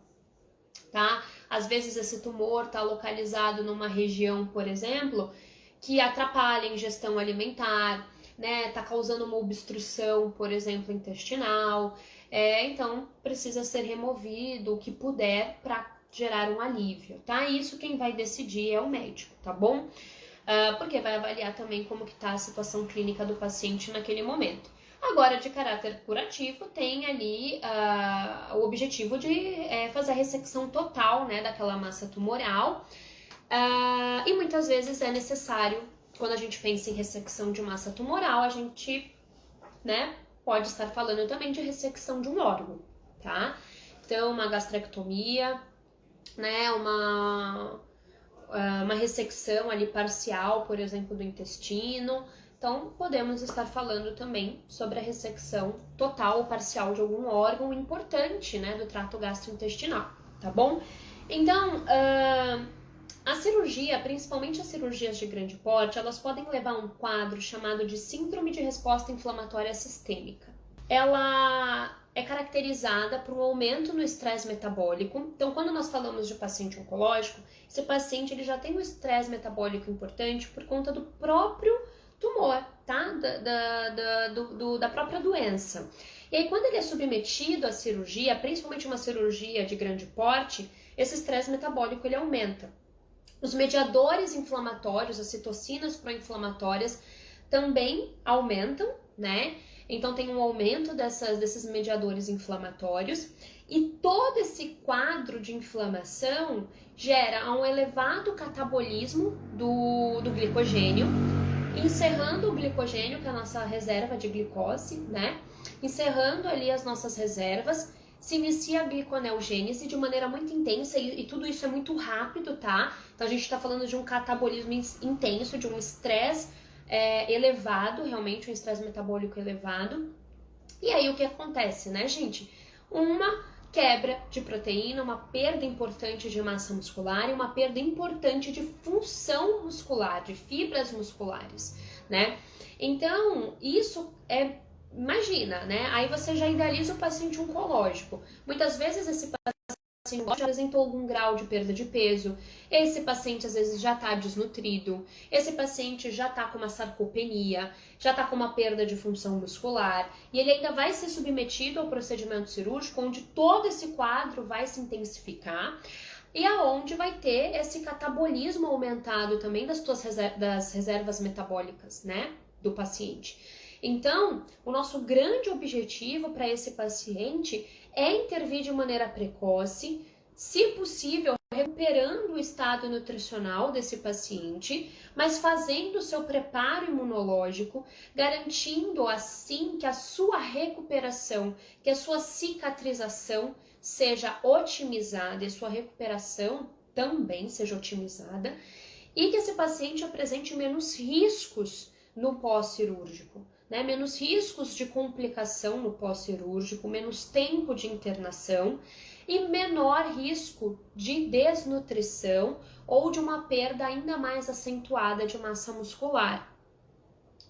Tá? Às vezes esse tumor está localizado numa região, por exemplo, que atrapalha a ingestão alimentar, né? Tá causando uma obstrução, por exemplo, intestinal, então precisa ser removido o que puder para gerar um alívio, tá? Isso quem vai decidir é o médico, tá bom? Porque vai avaliar também como que tá a situação clínica do paciente naquele momento. Agora, de caráter curativo, tem ali o objetivo de fazer a ressecção total, né, daquela massa tumoral. E muitas vezes é necessário, quando a gente pensa em ressecção de massa tumoral, a gente, né, pode estar falando também de ressecção de um órgão, tá? Então, uma gastrectomia, né, uma ressecção ali parcial, por exemplo, do intestino. Então, podemos estar falando também sobre a ressecção total ou parcial de algum órgão importante, né, do trato gastrointestinal, tá bom? Então, a cirurgia, principalmente as cirurgias de grande porte, elas podem levar a um quadro chamado de síndrome de resposta inflamatória sistêmica. Ela é caracterizada por um aumento no estresse metabólico. Então, quando nós falamos de paciente oncológico, esse paciente ele já tem um estresse metabólico importante por conta do próprio tumor, tá? Da própria doença. E aí, quando ele é submetido à cirurgia, principalmente uma cirurgia de grande porte, esse estresse metabólico ele aumenta. Os mediadores inflamatórios, as citocinas pró-inflamatórias, também aumentam, né? Então tem um aumento desses mediadores inflamatórios e todo esse quadro de inflamação gera um elevado catabolismo do glicogênio, encerrando o glicogênio, que é a nossa reserva de glicose, né? Encerrando ali as nossas reservas, se inicia a gliconeogênese de maneira muito intensa e tudo isso é muito rápido, tá? Então a gente está falando de um catabolismo intenso, de um estresse elevado, realmente um estresse metabólico elevado. E aí o que acontece, né, gente? Uma quebra de proteína, uma perda importante de massa muscular e uma perda importante de função muscular, de fibras musculares, né? Então, isso imagina, né? Aí você já idealiza o paciente oncológico. Muitas vezes esse paciente já apresentou algum grau de perda de peso, esse paciente às vezes já está desnutrido, esse paciente já está com uma sarcopenia, já está com uma perda de função muscular, e ele ainda vai ser submetido ao procedimento cirúrgico, onde todo esse quadro vai se intensificar, e aonde vai ter esse catabolismo aumentado também das reservas metabólicas, né, do paciente. Então, o nosso grande objetivo para esse paciente é intervir de maneira precoce, se possível, recuperando o estado nutricional desse paciente, mas fazendo o seu preparo imunológico, garantindo assim que a sua recuperação, que a sua cicatrização seja otimizada e sua recuperação também seja otimizada, e que esse paciente apresente menos riscos no pós-cirúrgico, né? Menos riscos de complicação no pós-cirúrgico, menos tempo de internação e menor risco de desnutrição ou de uma perda ainda mais acentuada de massa muscular,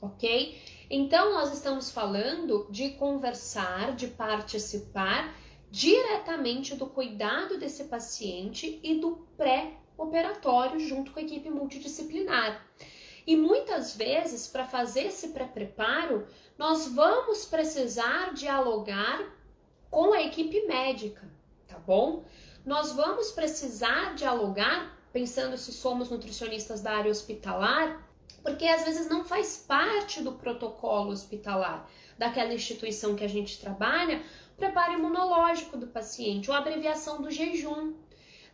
ok? Então, nós estamos falando de conversar, de participar diretamente do cuidado desse paciente e do pré-operatório junto com a equipe multidisciplinar. E muitas vezes, para fazer esse pré-preparo, nós vamos precisar dialogar com a equipe médica, tá bom? Nós vamos precisar dialogar, pensando se somos nutricionistas da área hospitalar, porque às vezes não faz parte do protocolo hospitalar daquela instituição que a gente trabalha, o preparo imunológico do paciente ou a abreviação do jejum.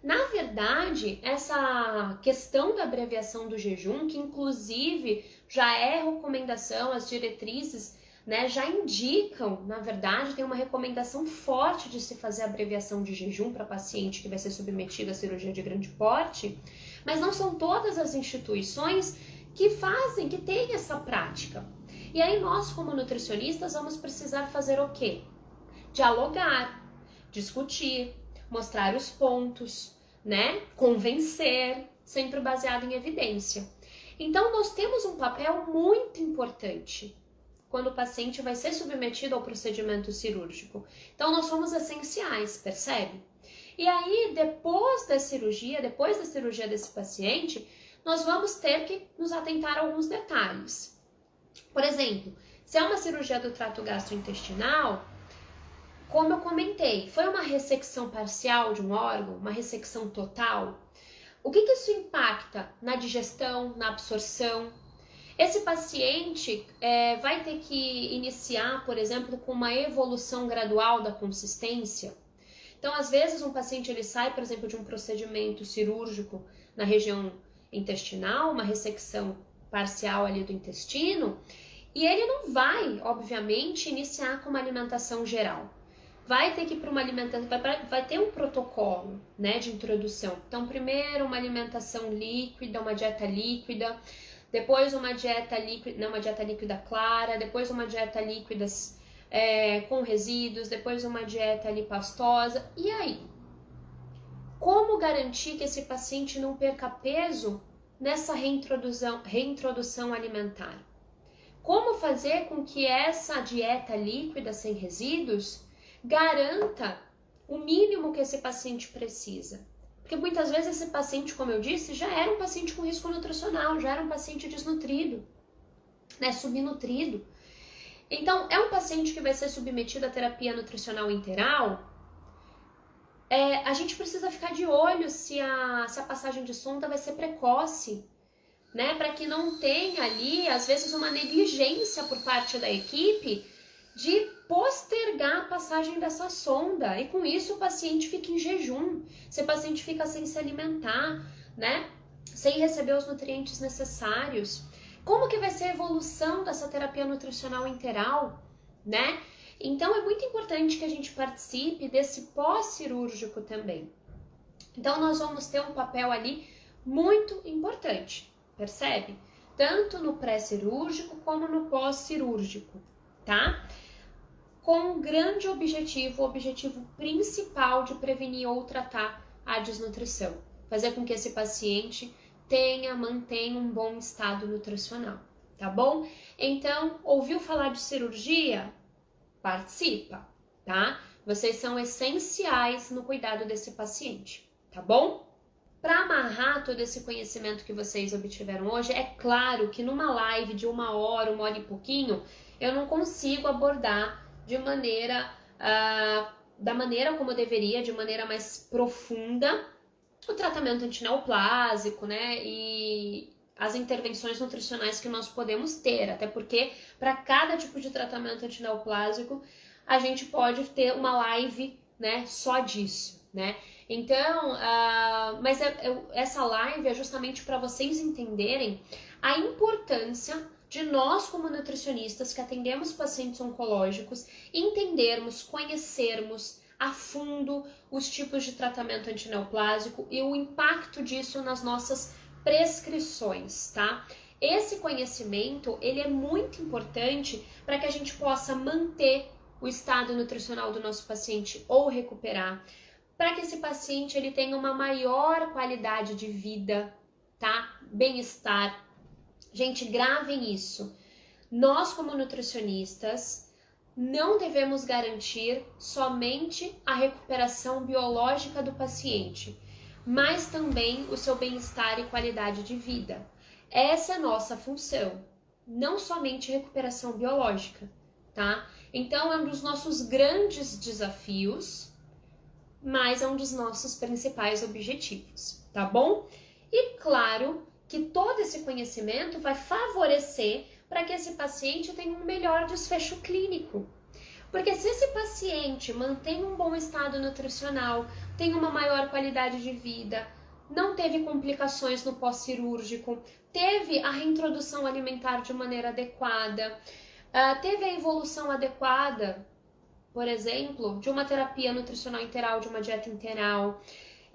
Na verdade, essa questão da abreviação do jejum, que inclusive já é recomendação, as diretrizes, né, já indicam, na verdade, tem uma recomendação forte de se fazer abreviação de jejum para paciente que vai ser submetido à cirurgia de grande porte, mas não são todas as instituições que fazem, que têm essa prática. E aí nós, como nutricionistas, vamos precisar fazer o quê? Dialogar, discutir, mostrar os pontos, né? Convencer, sempre baseado em evidência. Então, nós temos um papel muito importante quando o paciente vai ser submetido ao procedimento cirúrgico. Então, nós somos essenciais, percebe? E aí, depois da cirurgia desse paciente, nós vamos ter que nos atentar a alguns detalhes. Por exemplo, se é uma cirurgia do trato gastrointestinal, como eu comentei, foi uma ressecção parcial de um órgão, uma ressecção total? O que isso impacta na digestão, na absorção? Esse paciente vai ter que iniciar, por exemplo, com uma evolução gradual da consistência? Então, às vezes, um paciente ele sai, por exemplo, de um procedimento cirúrgico na região intestinal, uma ressecção parcial ali do intestino, e ele não vai, obviamente, iniciar com uma alimentação geral. Vai ter que ir para uma alimentação, vai ter um protocolo, né, de introdução. Então, primeiro uma alimentação líquida, uma dieta líquida, depois uma dieta líquida clara, depois uma dieta líquida com resíduos, depois uma dieta ali pastosa. E aí? Como garantir que esse paciente não perca peso nessa reintrodução alimentar? Como fazer com que essa dieta líquida sem resíduos garanta o mínimo que esse paciente precisa? Porque muitas vezes esse paciente, como eu disse, já era um paciente com risco nutricional, já era um paciente desnutrido, né, subnutrido. Então, é um paciente que vai ser submetido à terapia nutricional interal. A gente precisa ficar de olho se a passagem de sonda vai ser precoce, né, para que não tenha ali, às vezes, uma negligência por parte da equipe de postergar a passagem dessa sonda, e com isso o paciente fica em jejum, esse paciente fica sem se alimentar, né, sem receber os nutrientes necessários. Como que vai ser a evolução dessa terapia nutricional interal, né? Então é muito importante que a gente participe desse pós-cirúrgico também. Então nós vamos ter um papel ali muito importante, percebe? Tanto no pré-cirúrgico como no pós-cirúrgico, tá? com um grande objetivo, o objetivo principal de prevenir ou tratar a desnutrição. Fazer com que esse paciente mantenha um bom estado nutricional, tá bom? Então, ouviu falar de cirurgia? Participa, tá? Vocês são essenciais no cuidado desse paciente, tá bom? Para amarrar todo esse conhecimento que vocês obtiveram hoje, é claro que numa live de 1 hora e pouquinho, eu não consigo abordar da maneira como eu deveria, de maneira mais profunda, o tratamento antineoplásico, né? E as intervenções nutricionais que nós podemos ter, até porque para cada tipo de tratamento antineoplásico a gente pode ter uma live, né, só disso, né? Então, essa live é justamente para vocês entenderem a importância de nós como nutricionistas que atendemos pacientes oncológicos entendermos, conhecermos a fundo os tipos de tratamento antineoplásico e o impacto disso nas nossas prescrições, tá? Esse conhecimento, ele é muito importante para que a gente possa manter o estado nutricional do nosso paciente ou recuperar, para que esse paciente ele tenha uma maior qualidade de vida, tá? Bem-estar. Gente, gravem isso. Nós, como nutricionistas, não devemos garantir somente a recuperação biológica do paciente, mas também o seu bem-estar e qualidade de vida. Essa é a nossa função, não somente recuperação biológica, tá? Então, é um dos nossos grandes desafios, mas é um dos nossos principais objetivos, tá bom? E claro que todo esse conhecimento vai favorecer para que esse paciente tenha um melhor desfecho clínico. Porque se esse paciente mantém um bom estado nutricional, tem uma maior qualidade de vida, não teve complicações no pós-cirúrgico, teve a reintrodução alimentar de maneira adequada, teve a evolução adequada, por exemplo, de uma terapia nutricional integral, de uma dieta integral,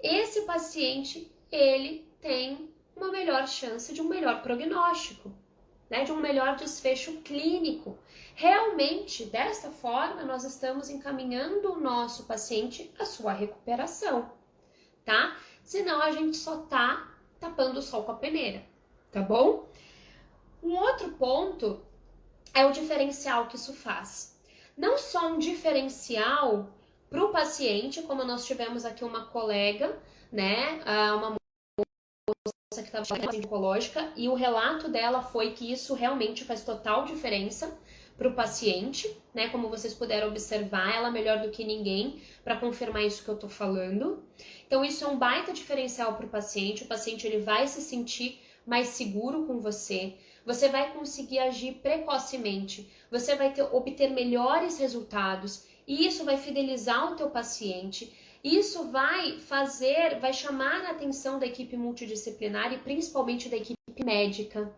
esse paciente, ele tem uma melhor chance de um melhor prognóstico, né, de um melhor desfecho clínico. Realmente, desta forma, nós estamos encaminhando o nosso paciente à sua recuperação, tá? Senão a gente só tá tapando o sol com a peneira, tá bom? Um outro ponto é o diferencial que isso faz. Não só um diferencial para o paciente, como nós tivemos aqui uma colega, né, uma moça que estava em oncológica, e o relato dela foi que isso realmente faz total diferença para o paciente, né, como vocês puderam observar, ela melhor do que ninguém para confirmar isso que eu tô falando. Então isso é um baita diferencial para o paciente ele vai se sentir mais seguro com você, você vai conseguir agir precocemente, você vai obter melhores resultados, e isso vai fidelizar o teu paciente, isso vai chamar a atenção da equipe multidisciplinar e principalmente da equipe médica.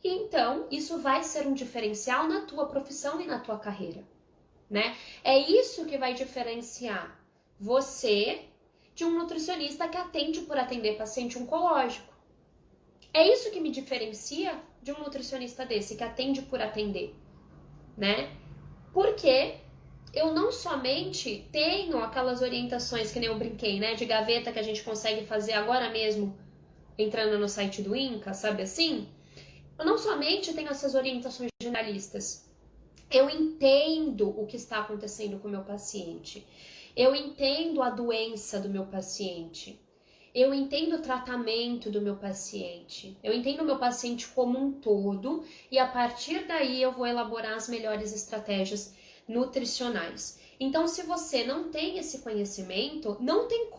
Então, isso vai ser um diferencial na tua profissão e na tua carreira, né? É isso que vai diferenciar você de um nutricionista que atende por atender paciente oncológico. É isso que me diferencia de um nutricionista desse, que atende por atender, né? Porque eu não somente tenho aquelas orientações que nem eu brinquei, né? De gaveta que a gente consegue fazer agora mesmo, entrando no site do INCA, sabe assim? Eu não somente tenho essas orientações generalistas, eu entendo o que está acontecendo com o meu paciente, eu entendo a doença do meu paciente, eu entendo o tratamento do meu paciente, eu entendo o meu paciente como um todo e a partir daí eu vou elaborar as melhores estratégias nutricionais. Então, se você não tem esse conhecimento, não tem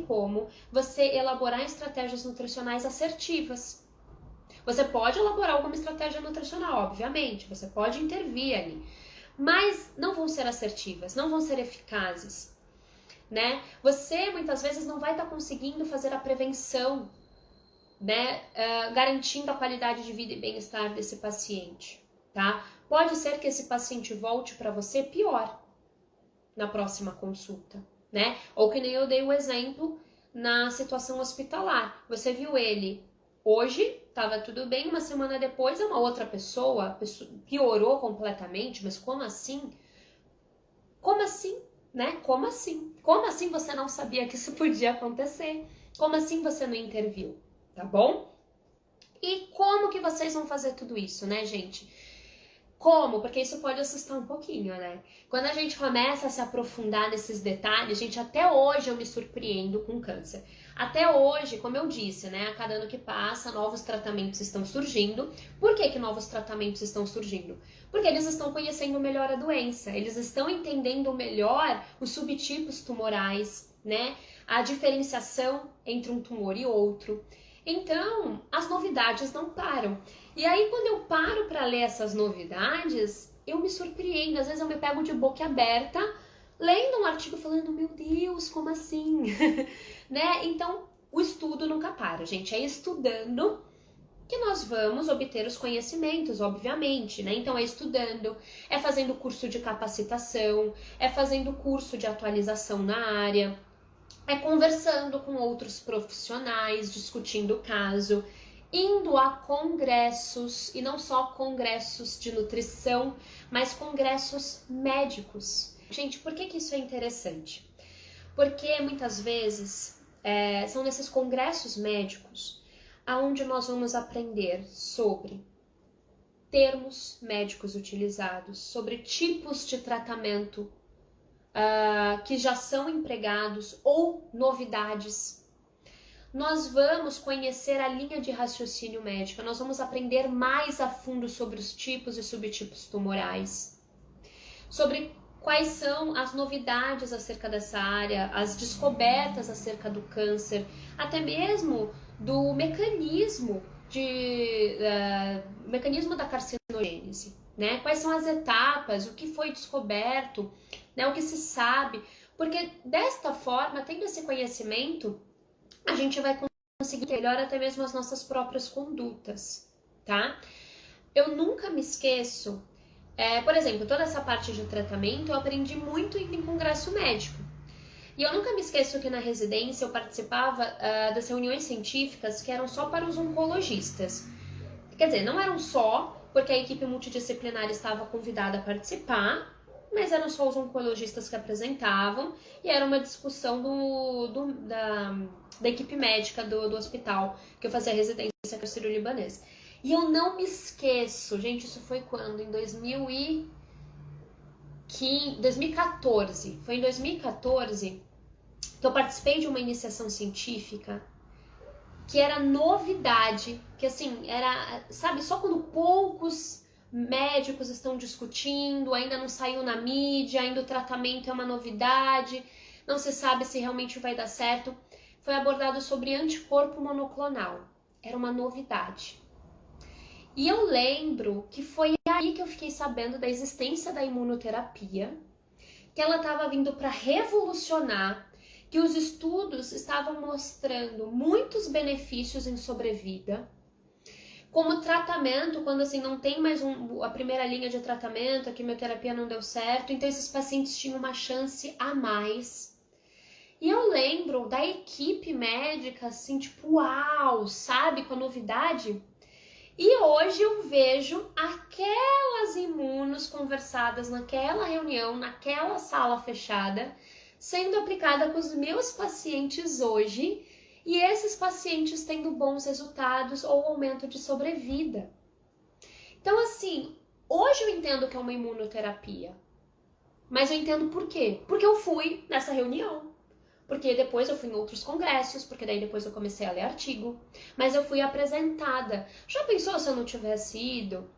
como você elaborar estratégias nutricionais assertivas. Você pode elaborar alguma estratégia nutricional, obviamente, você pode intervir ali, mas não vão ser assertivas, não vão ser eficazes, né? Você muitas vezes não vai estar conseguindo fazer a prevenção, né? Garantindo a qualidade de vida e bem-estar desse paciente, tá? Pode ser que esse paciente volte para você pior na próxima consulta, né? Ou que nem eu dei o exemplo na situação hospitalar. Você viu ele hoje, tava tudo bem, uma semana depois é uma outra pessoa, a pessoa piorou completamente, mas como assim? Como assim? Né? Como assim? Como assim você não sabia que isso podia acontecer? Como assim você não interviu? Tá bom? E como que vocês vão fazer tudo isso, né, gente? Como? Porque isso pode assustar um pouquinho, né? Quando a gente começa a se aprofundar nesses detalhes, gente, até hoje eu me surpreendo com câncer. Até hoje, como eu disse, né, a cada ano que passa, novos tratamentos estão surgindo. Por que que novos tratamentos estão surgindo? Porque eles estão conhecendo melhor a doença, eles estão entendendo melhor os subtipos tumorais, né? A diferenciação entre um tumor e outro. Então, as novidades não param. E aí, quando eu paro para ler essas novidades, eu me surpreendo. Às vezes eu me pego de boca aberta, lendo um artigo falando, meu Deus, como assim? Né? Então, o estudo nunca para, gente. É estudando que nós vamos obter os conhecimentos, obviamente, né? Então, é estudando, é fazendo curso de capacitação, é fazendo curso de atualização na área, é conversando com outros profissionais, discutindo o caso, indo a congressos, e não só congressos de nutrição, mas congressos médicos. Gente, por que que isso é interessante? Porque muitas vezes são nesses congressos médicos aonde nós vamos aprender sobre termos médicos utilizados, sobre tipos de tratamento que já são empregados ou novidades. Nós vamos conhecer a linha de raciocínio médica, nós vamos aprender mais a fundo sobre os tipos e subtipos tumorais, sobre quais são as novidades acerca dessa área, as descobertas acerca do câncer, até mesmo do mecanismo da carcinogênese, né? Quais são as etapas, o que foi descoberto, né? O que se sabe, porque desta forma, tendo esse conhecimento, a gente vai conseguir melhor até mesmo as nossas próprias condutas, tá? Eu nunca me esqueço, por exemplo, toda essa parte de tratamento eu aprendi muito em congresso médico. E eu nunca me esqueço que na residência eu participava das reuniões científicas que eram só para os oncologistas. Quer dizer, não eram só, porque a equipe multidisciplinar estava convidada a participar, mas eram só os oncologistas que apresentavam e era uma discussão da equipe médica do hospital, que eu fazia residência com o sírio-libanês. E eu não me esqueço, gente, isso foi quando? Em 2014. Foi em 2014 que eu participei de uma iniciação científica que era novidade, que assim, era, sabe, só quando poucos médicos estão discutindo, ainda não saiu na mídia, ainda o tratamento é uma novidade, não se sabe se realmente vai dar certo. Foi abordado sobre anticorpo monoclonal, era uma novidade. E eu lembro que foi aí que eu fiquei sabendo da existência da imunoterapia, que ela estava vindo para revolucionar, que os estudos estavam mostrando muitos benefícios em sobrevida, como tratamento, quando assim não tem mais a primeira linha de tratamento, a quimioterapia não deu certo, então esses pacientes tinham uma chance a mais. E eu lembro da equipe médica assim, tipo, uau, sabe, com a novidade. E hoje eu vejo aquelas imunos conversadas naquela reunião, naquela sala fechada, sendo aplicada com os meus pacientes hoje, e esses pacientes tendo bons resultados ou aumento de sobrevida. Então, assim, hoje eu entendo que é uma imunoterapia, mas eu entendo por quê? Porque eu fui nessa reunião, porque depois eu fui em outros congressos, porque daí depois eu comecei a ler artigo, mas eu fui apresentada. Já pensou se eu não tivesse ido?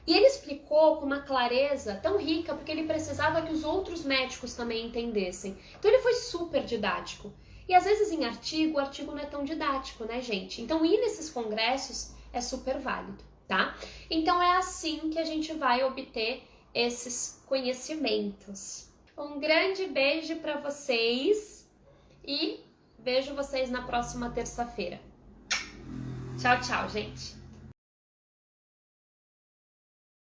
E ele explicou com uma clareza tão rica, porque ele precisava que os outros médicos também entendessem. Então ele foi super didático. E às vezes em artigo, o artigo não é tão didático, né, gente? Então ir nesses congressos é super válido, tá? Então é assim que a gente vai obter esses conhecimentos. Um grande beijo para vocês e vejo vocês na próxima terça-feira. Tchau, tchau, gente!